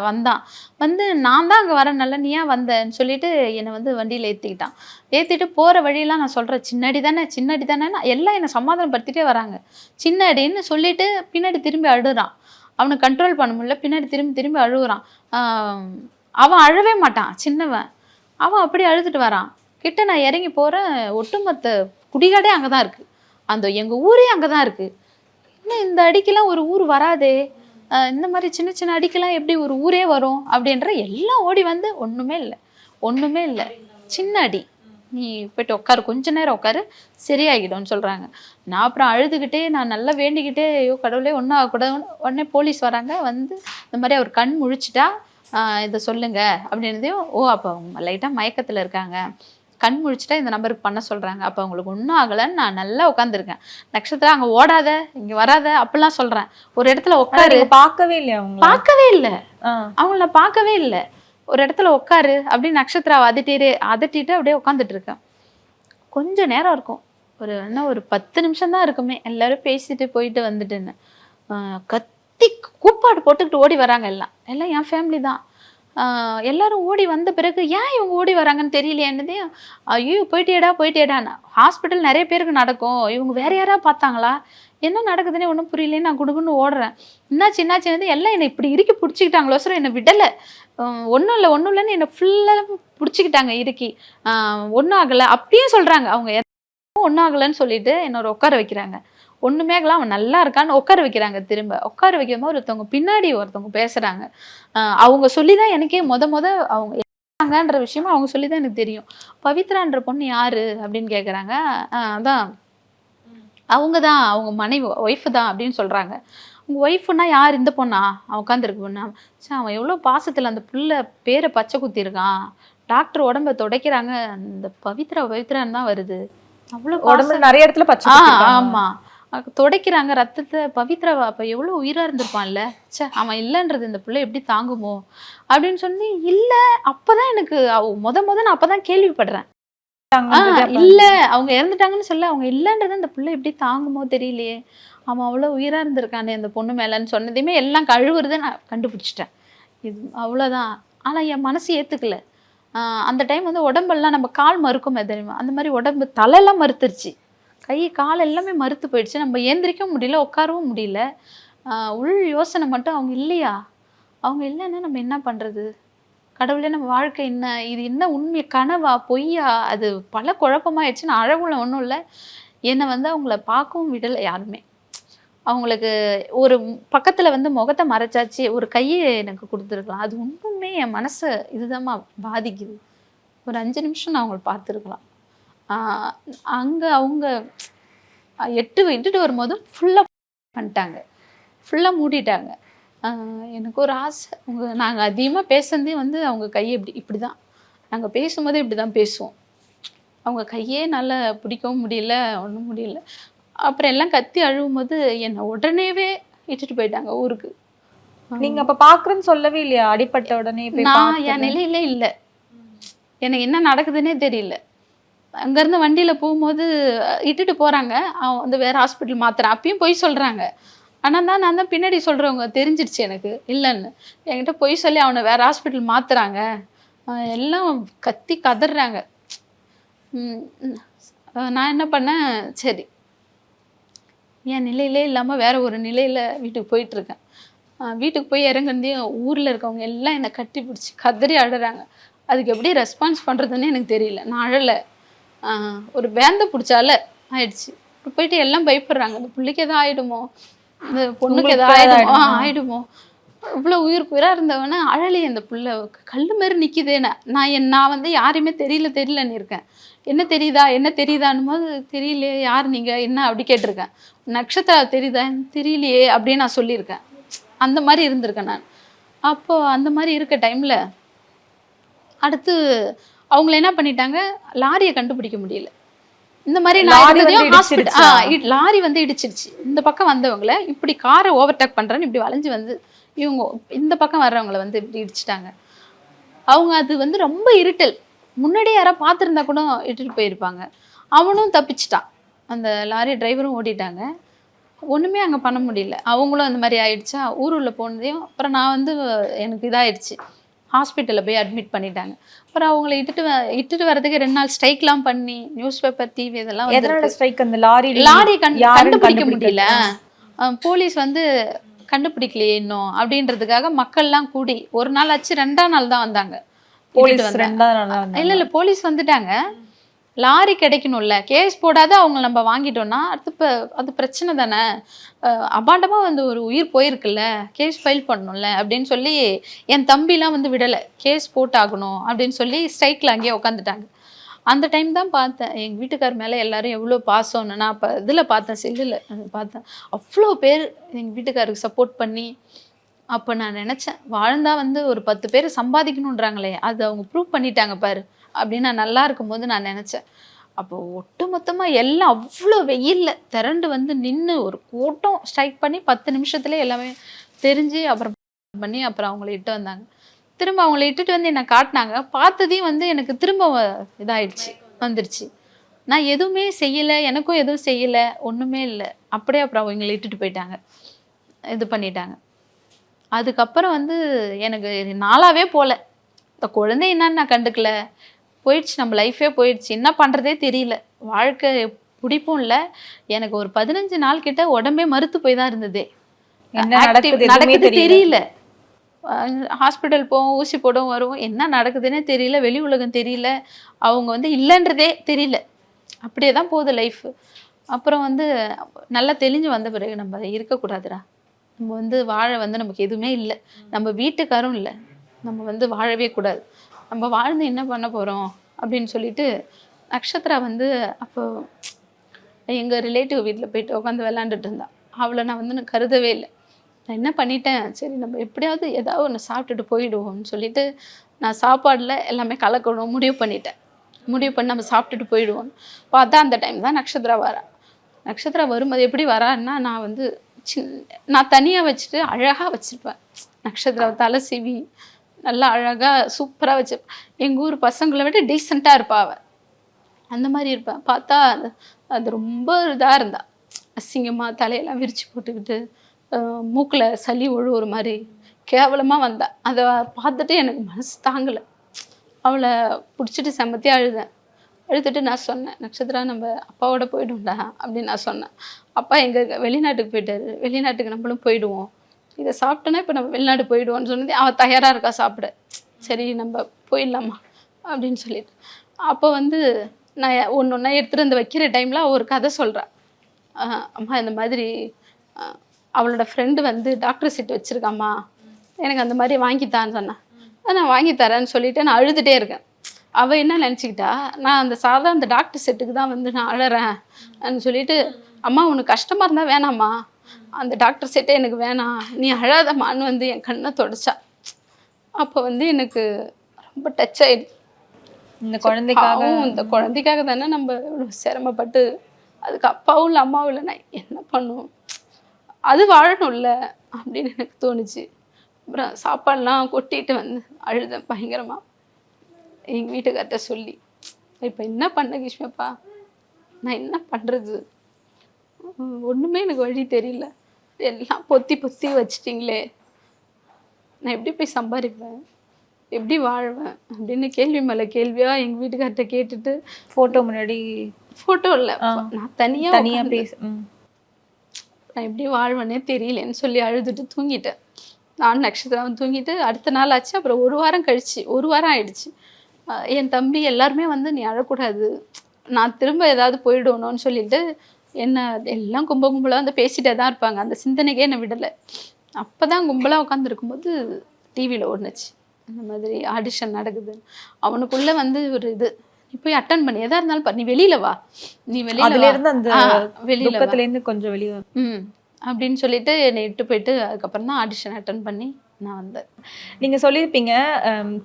வந்தான். வந்து நான் தான் அங்கே வரேன், நல்லா நீ ஏன் வந்தேன்னு சொல்லிட்டு என்னை வந்து வண்டியில் ஏற்றிக்கிட்டான். ஏற்றிட்டு போகிற வழியெல்லாம் நான் சொல்கிறேன், சின்னடி தானே எல்லாம் என்னை சமாதானப்படுத்திட்டே வராங்க. சின்ன அடின்னு சொல்லிட்டு பின்னாடி திரும்பி அழுறான். அவனை கண்ட்ரோல் பண்ண முடியல, பின்னாடி திரும்பி அழுகுறான். அவன் அழவே மாட்டான் சின்னவன், அவன் அப்படி அழுதுட்டு வரான். கிட்ட நான் இறங்கி போகிறேன், ஒட்டுமொத்த குடிகாடே அங்கே தான் இருக்குது, அந்த எங்கள் ஊரே அங்கே தான் இருக்குது. இன்னும் இந்த அடிக்கெல்லாம் ஒரு ஊர் வராதே, இந்த மாதிரி சின்ன சின்ன அடிக்கெல்லாம் எப்படி ஒரு ஊரே வரும் அப்படின்ற எல்லாம் ஓடி வந்து ஒன்றுமே இல்லை, சின்ன அடி, நீ போய்ட்டு உட்காரு, கொஞ்ச நேரம் உட்காரு, சரியாகிடும்னு சொல்கிறாங்க. நான் அப்புறம் அழுதுகிட்டே, நான் நல்லா வேண்டிக்கிட்டே, ஐயோ கடவுளே ஒன்றும் ஆகக்கூடாது. உடனே போலீஸ் வராங்க, வந்து இந்த மாதிரி அவர் கண் முழிச்சிட்டா இதை சொல்லுங்க அப்படின்னதையும், ஓ அப்போ அவங்க லைட்டாக மயக்கத்தில் இருக்காங்க, கண் முழிச்சிட்டா இந்த நம்பருக்கு பண்ண சொல்கிறாங்க, அப்போ அவங்களுக்கு ஒன்றும் ஆகலைன்னு நான் நல்லா உட்காந்துருக்கேன். நட்சத்திரம் அங்கே ஓடாத, இங்கே வராத அப்படிலாம் சொல்கிறேன். ஒரு இடத்துல உட்காரு. பார்க்கவே இல்லையா? அவங்க பார்க்கவே இல்லை, அவங்கள பார்க்கவே இல்லை. ஒரு இடத்துல உட்காரு அப்படின்னு நட்சத்திரம் அதட்டிட்டு அப்படியே உட்காந்துட்டு இருக்கேன். கொஞ்சம் நேரம் இருக்கும், ஒரு 10 நிமிஷம் தான் இருக்குமே. எல்லாரும் பேசிட்டு போயிட்டு வந்துட்டுன்னு கத்தி கூப்பாடு போட்டுக்கிட்டு ஓடி வராங்க. எல்லாம் என் ஃபேமிலி தான். எல்லாரும் ஓடி வந்த பிறகு ஏன் இவங்க ஓடி வராங்கன்னு தெரியலையானதே. ஐயோ போயிட்டேடான்னு ஹாஸ்பிட்டல் நிறைய பேருக்கு நடக்கும், இவங்க வேற யாராவது பார்த்தாங்களா, என்ன நடக்குதுன்னே ஒன்றும் புரியலேன்னு நான் குடுகுன்னு ஓடுறேன். என்னாச்சு எல்லாம் என்னை இப்படி இறுக்கி பிடிச்சிக்கிட்டாங்களோ சார், என்னை விடலை. ஒன்றும் இல்லைன்னு என்னை ஃபுல்லாக பிடிச்சிக்கிட்டாங்க இறுக்கி. ஒன்றும் ஆகலை அப்படியும் சொல்கிறாங்க. அவங்க ஒன்றும் ஆகலைன்னு சொல்லிட்டு என்னோட உட்கார வைக்கிறாங்க. ஒன்றுமே ஆகலாம், அவன் நல்லா இருக்கான்னு உட்கார வைக்கிறாங்க. திரும்ப உட்கார வைக்கும் போது ஒருத்தவங்க பேசுகிறாங்க. அவங்க சொல்லி தான் எனக்கே அவங்க என்னங்கன்ற விஷயமா அவங்க சொல்லி தான் எனக்கு தெரியும். பவித்ரான்ற பொண்ணு யாரு அப்படின்னு கேட்குறாங்க. அதான் அவங்க தான், அவங்க மனைவி ஒய்ஃபு தான் அப்படின்னு சொல்கிறாங்க. உங்கள் ஒய்ஃபுன்னா யார்? இந்த பொண்ணா? அவன் உட்காந்துருக்கு பொண்ணா? சரி, அவன் எவ்வளோ பாசத்தில் அந்த புள்ள பேரை பச்சை குத்திருக்கான், டாக்டர் உடம்ப துடைக்கிறாங்க, அந்த பவித்ரான்னு தான் வருது. அவ்வளோ உடம்புல நிறைய இடத்துல பச்சை. ஆமாம், துடைக்கிறாங்க ரத்தத்தை. பவித்ரா அப்போ எவ்வளோ உயிராக இருந்திருப்பான்ல. அவன் இல்லைன்றது இந்த பிள்ளை எப்படி தாங்குமோ அப்படின்னு சொல்லி, இல்லை அப்போதான் எனக்கு நான் அப்போதான் கேள்விப்படுறேன். இல்ல அவங்க இறந்துட்டாங்கன்னு சொல்ல, அவங்க இல்லைன்றது அந்த பிள்ளை எப்படி தாங்குமோ தெரியலையே, அவன் அவ்வளோ உயிராக இருந்திருக்கானே அந்த பொண்ணு மேலேன்னு சொன்னதையுமே எல்லாம் கழுவுறதை நான் கண்டுபிடிச்சிட்டேன். இது அவ்வளோதான். ஆனால் என் மனசு ஏற்றுக்கல. அந்த டைம் வந்து உடம்பெல்லாம் நம்ம கால் மறுக்குமே தெரியுமா, அந்த மாதிரி உடம்பு தலையெல்லாம் மறுத்துருச்சு, கை கால் எல்லாமே மறுத்து போயிடுச்சு. நம்ம ஏந்திரிக்கவும் முடியல, உட்காரவும் முடியல. உள் யோசனை மட்டும், அவங்க இல்லைன்னா நம்ம என்ன பண்ணுறது, கடவுளே நம்ம வாழ்க்கை என்ன, இது என்ன உண்மை, கனவா பொய்யா, அது பல குழப்பமாயிடுச்சு. நான் அழகுல ஒன்றும் இல்லை, என்னை வந்து அவங்கள பார்க்கவும் விடலை யாருமே. அவங்களுக்கு ஒரு பக்கத்தில் வந்து முகத்தை மறைச்சாச்சு, ஒரு கையை எனக்கு கொடுத்துருக்கலாம். அது ஒன்றுமே என் மனசை இதுதான் பாதிக்குது. ஒரு 5 நிமிஷம் நான் அவங்கள பார்த்துருக்கலாம். அங்கே அவங்க 8 விட்டுட்டு வரும்போதும் ஃபுல்லாக பண்ணிட்டாங்க, ஃபுல்லாக மூடிட்டாங்க. எனக்கு ஒரு ஆசை, நாங்கள் அதிகமாக பேசுனதே வந்து அவங்க கையை இப்படி தான், நாங்கள் பேசும்போதே இப்படி தான் பேசுவோம். அவங்க கையே நல்லா பிடிக்கவும் முடியல, ஒன்றும் முடியல. அப்புறம் எல்லாம் கத்தி அழுவும் போது என்னை உடனேவே இட்டுட்டு போயிட்டாங்க ஊருக்கு. நீங்க அப்ப பாக்குறேன்னு சொல்லவே இல்லையா? அடிப்பட்ட உடனே நான் என் நிலையில இல்லை, எனக்கு என்ன நடக்குதுன்னே தெரியல. அங்கேருந்து வண்டியில் போகும்போது இட்டுட்டு போகிறாங்க, அவன் வந்து வேறு ஹாஸ்பிட்டல் மாத்துறேன், அப்பயும் பொய் சொல்கிறாங்க. ஆனால் நான் தான் பின்னாடி சொல்கிறவங்க தெரிஞ்சிடுச்சு எனக்கு இல்லைன்னு. என்கிட்ட பொய் சொல்லி அவனை வேறு ஹாஸ்பிட்டல் மாற்றுறாங்க, எல்லாம் கத்தி கதறாங்க. நான் என்ன பண்ணேன், சரி என் நிலையிலே இல்லாமல் வேறு ஒரு நிலையில் வீட்டுக்கு போயிட்டுருக்கேன். வீட்டுக்கு போய் இறங்குனதையும் ஊரில் இருக்கவங்க எல்லாம் என்னை கட்டி பிடிச்சி கதறி அழுறாங்க. அதுக்கு எப்படி ரெஸ்பான்ஸ் பண்ணுறதுன்னு எனக்கு தெரியல. நான் அழலை, ஒரு பேந்த பிடிச்சால ஆயிடுச்சு. போயிட்டு எல்லாம் பயப்படுறாங்க, அந்த பிள்ளைக்கு எதாவது ஆகிடுமோ, இந்த பொண்ணுக்கு உங்களுக்கு ஏதாவது ஏதாவது ஆயிடுமோ ஆயிடுமா? ஆயிடுமோ இவ்வளோ உயிருக்கு உயிராக இருந்தவன அழலி அந்த புள்ள கல் மாரி நிற்கிதேன்னு நான் வந்து யாரையுமே தெரியலன்னு இருக்கேன். என்ன தெரியுதான்னும் போது தெரியலையே யார் நீங்கள் என்ன அப்படி கேட்டிருக்கேன். நட்சத்திரா தெரியுதா தெரியலையே அப்படின்னு நான் சொல்லியிருக்கேன். அந்த மாதிரி இருந்திருக்கேன் நான். அப்போது அந்த மாதிரி இருக்க டைமில் அடுத்து அவங்கள என்ன பண்ணிட்டாங்க, லாரியை கண்டுபிடிக்க முடியல. இந்த மாதிரி நான் லாரி வந்து இருந்ததையும் இடிச்சிருச்சா? லாரி வந்து இடிச்சிருச்சு. இந்த பக்கம் வந்தவங்கள இப்படி காரை ஓவர்டேக் பண்ணுறேன்னு இப்படி வளைஞ்சு வந்து இவங்க இந்த பக்கம் வர்றவங்கள வந்து இப்படி இடிச்சிட்டாங்க. அவங்க அது வந்து ரொம்ப இருட்டல். முன்னாடி யாராவது பார்த்துருந்தா கூட இட்டுட்டு போயிருப்பாங்க. அவனும் தப்பிச்சிட்டான். அந்த லாரி டிரைவரும் ஓடிட்டாங்க. ஒன்றுமே அங்கே பண்ண முடியல. அவங்களும் அந்த மாதிரி ஆயிடுச்சா, ஊருள்ள போனதையும் அப்புறம் நான் வந்து எனக்கு இதாகிடுச்சு. ஹாஸ்பிட்டலில் போய் அட்மிட் பண்ணிட்டாங்க. அப்புறம் அவங்கள இட்டுட்டு வரதுக்கு 2 நாள் ஸ்ட்ரைக்லாம் பண்ணி நியூஸ் பேப்பர் டிவி இதெல்லாம் எதனால ஸ்ட்ரைக்? அந்த லாரி கண்டுபிடிக்க முடியல. போலீஸ் வந்து கண்டுபிடிக்கலையே இன்னும் அப்படின்றதுக்காக மக்கள்லாம் கூடி ஒரு நாள் ஆச்சு, 2ஆம் நாள் தான் வந்தாங்க. போலீஸ் 2ஆவது நாள் தான் வந்தாங்க. இல்ல போலீஸ் வந்துட்டாங்க. லாரி கிடைக்கணும்ல, கேஸ் போடாத அவங்க நம்ம வாங்கிட்டோம்னா அது பிரச்சனை தானே. அபாண்டமா வந்து ஒரு உயிர் போயிருக்குல்ல, கேஸ் ஃபைல் பண்ணணும்ல அப்படின்னு சொல்லி என் தம்பிலாம் வந்து விடலை, கேஸ் போட்டாகணும் அப்படின்னு சொல்லி ஸ்ட்ரைக்கில் அங்கேயே உட்காந்துட்டாங்க. அந்த டைம் தான் பார்த்தேன் எங்கள் வீட்டுக்கார் மேலே எல்லாரும் எவ்வளோ பாசம்னு. நான் அப்போ இதில் பார்த்தேன், செல்லில் பார்த்தேன். அவ்வளோ பேர் எங்கள் வீட்டுக்காருக்கு சப்போர்ட் பண்ணி. அப்போ நான் நினச்சேன், வாழ்ந்தா வந்து ஒரு 10 பேர் சம்பாதிக்கணுன்றாங்களே, அது அவங்க ப்ரூவ் பண்ணிட்டாங்க பாரு அப்படின்னு நான் நல்லா இருக்கும்போது நான் நினச்சேன். அப்போ ஒட்டு மொத்தமாக எல்லாம் அவ்வளோ வெயிலில் திரண்டு வந்து நின்று ஒரு கூட்டம் ஸ்ட்ரைக் பண்ணி 10 நிமிஷத்துல எல்லாமே தெரிஞ்சு அப்புறம் பண்ணி அப்புறம் அவங்கள இட்டு வந்தாங்க. திரும்ப அவங்கள இட்டுட்டு வந்து என்னை காட்டினாங்க. பார்த்ததையும் வந்து எனக்கு திரும்ப இதாயிடுச்சு, வந்துடுச்சு. நான் எதுவுமே செய்யலை, எனக்கும் எதுவும் செய்யலை, ஒன்றுமே இல்லை. அப்படியே அப்புறம் அவங்களை இட்டுட்டு போயிட்டாங்க, இது பண்ணிட்டாங்க. அதுக்கப்புறம் வந்து எனக்கு நாளாவே போகல. இந்த குழந்தை என்னன்னு நான் கண்டுக்கல, போயிடுச்சு, நம்ம லைஃபே போயிடுச்சு. என்ன பண்ணுறதே தெரியல, வாழ்க்கை பிடிப்பும் இல்லை. எனக்கு ஒரு 15 நாள் கிட்ட உடம்பே மறுத்து போய் தான் இருந்ததே. என்ன நடக்குது தெரியல. ஹாஸ்பிட்டல் போவோம், ஊசி போடவும் வருவோம், என்ன நடக்குதுன்னே தெரியல, வெளி உலகம் தெரியல, அவங்க வந்து இல்லைன்றதே தெரியல. அப்படியே தான் போகுது லைஃப். அப்புறம் வந்து நல்லா தெளிஞ்சு வந்த பிறகு நம்ம இருக்கக்கூடாதுடா, நம்ம வந்து வாழ வந்து நமக்கு எதுவுமே இல்லை, நம்ம வீட்டுக்காரும் இல்லை, நம்ம வந்து வாழவே கூடாது, நம்ம வாழ்ந்து என்ன பண்ண போகிறோம் அப்படின்னு சொல்லிட்டு நக்ஷத்ரா வந்து அப்போ எங்கள் ரிலேட்டிவ் வீட்டில் போயிட்டு உட்காந்து விளாண்டுட்டு இருந்தா. அவளை நான் வந்து கருதவே இல்லை. நான் என்ன பண்ணிட்டேன், சரி நம்ம எப்படியாவது ஏதாவது ஒன்று சாப்பிட்டுட்டு போயிடுவோம்னு சொல்லிட்டு நான் சாப்பாடில் எல்லாமே கலக்கணும் முடிவு பண்ணி நம்ம சாப்பிட்டுட்டு போயிடுவோம். பார்த்தா அந்த டைம் தான் நக்ஷத்ரா வரா. நக்ஷத்ரா வரும்போது எப்படி வரான்னா, நான் வந்து நான் தனியாக வச்சுட்டு அழகாக வச்சுருப்பேன். நக்ஷத்ராவை தலை சீவி நல்லா அழகாக சூப்பராக வச்சுருப்பேன். எங்கள் ஊர் பசங்களை விட டீசெண்டாக இருப்பா அவள், அந்த மாதிரி இருப்பேன். பார்த்தா அது ரொம்ப இதாக இருந்தா, அசிங்கமாக தலையெல்லாம் விரித்து போட்டுக்கிட்டு மூக்கில் சளி ஒழுவுற மாதிரி கேவலமாக வந்தா. அதை பார்த்துட்டு எனக்கு மனசு தாங்கலை. அவளை பிடிச்சிட்டு செம்மத்தியாக அழுதுட்டு நான் சொன்னேன், நக்ஷத்ரா நம்ம அப்பாவோட போய்டும்டா அப்படின்னு நான் சொன்னேன். அப்பா எங்கள் வெளிநாட்டுக்கு போயிட்டாரு, வெளிநாட்டுக்கு நம்மளும் போயிடுவோம், இதை சாப்பிட்டோன்னா இப்போ நம்ம வெளிநாடு போயிடுவோன்னு சொன்னது. அவள் தயாராக இருக்கா சாப்பிட. சரி நம்ம போயிடலாமா அப்படின்னு சொல்லிட்டு அப்போ வந்து நான் ஒன்று எடுத்துகிட்டு வந்து வைக்கிற டைமில் ஒரு கதை சொல்கிறேன். அம்மா இந்த மாதிரி அவளோட ஃப்ரெண்டு வந்து டாக்டர் சீட் வச்சுருக்காம்மா, எனக்கு அந்த மாதிரி வாங்கித்தான்னு சொன்னேன். நான் வாங்கி தரேன்னு சொல்லிவிட்டு நான் அழுதுகிட்டே இருக்கேன். அவள் என்ன நினச்சிக்கிட்டா, நான் அந்த டாக்டர் செட்டுக்கு தான் வந்து நான் அழறேன்னு சொல்லிட்டு, அம்மா உனக்கு கஷ்டமாக இருந்தால் வேணாம்மா, அந்த டாக்டர் செட்டே எனக்கு வேணாம், நீ அழாதம்மான்னு வந்து என் கண்ணை தொடச்சா. அப்போ வந்து எனக்கு ரொம்ப டச் ஆயிடுச்சு. இந்த குழந்தைக்காக தானே நம்ம இவ்வளோ சிரமப்பட்டு, அதுக்கு அப்பாவும் இல்லை அம்மாவும் இல்லை, நான் என்ன பண்ணுவோம், அது வாழணும்ல அப்படின்னு எனக்கு தோணுச்சு. அப்புறம் சாப்பாடெலாம் கொட்டிட்டு வந்து அழுதேன் பயங்கரமாக எங்கள் வீட்டுக்கார்ட்ட சொல்லி. இப்போ என்ன பண்ண கிஷ்மப்பா, நான் என்ன பண்ணுறது, ஒன்றுமே எனக்கு வழி தெரியல, எல்லாம் பொத்தி வச்சிட்டிங்களே, நான் எப்படி போய் சம்பாதிப்பேன், எப்படி வாழ்வேன் அப்படின்னு கேள்வி மேலே கேள்வியாக எங்கள் வீட்டுக்கார்ட்ட கேட்டுட்டு, ஃபோட்டோ இல்லை நான் தனியாக பேச நான் எப்படி வாழ்வேனே தெரியலேன்னு சொல்லி அழுதுட்டு தூங்கிட்டேன். நான் நக்ஷத்ராவும் தூங்கிட்டு அடுத்த நாள் ஆச்சு. அப்புறம் ஒரு வாரம் ஆயிடுச்சு. என் தம்பி எல்லாருமே வந்து நீ அழக்கூடாது, நான் திரும்ப ஏதாவது போயிடணும்னு சொல்லிட்டு என்ன எல்லாம் கும்பலாக வந்து பேசிட்டே தான் இருப்பாங்க. அந்த சிந்தனைக்கே என்னை விடலை. அப்போ தான் கும்பலாக உட்காந்துருக்கும்போது டிவியில் ஓடுனுச்சு, இந்த மாதிரி ஆடிஷன் நடக்குது. அவனுக்குள்ளே வந்து ஒரு இது, நீ போய் அட்டன் பண்ணி எதாக இருந்தாலும் நீ வெளியில வா, நீ வெளியில இருந்து அந்த வெளியில துக்கத்துலேருந்து கொஞ்சம் வெளியே அப்படின்னு சொல்லிட்டு என்னை இட்டு போயிட்டு அதுக்கப்புறம் தான் ஆடிஷன் அட்டன் பண்ணி நான் வந்தேன். நீங்க சொல்லியிருப்பீங்க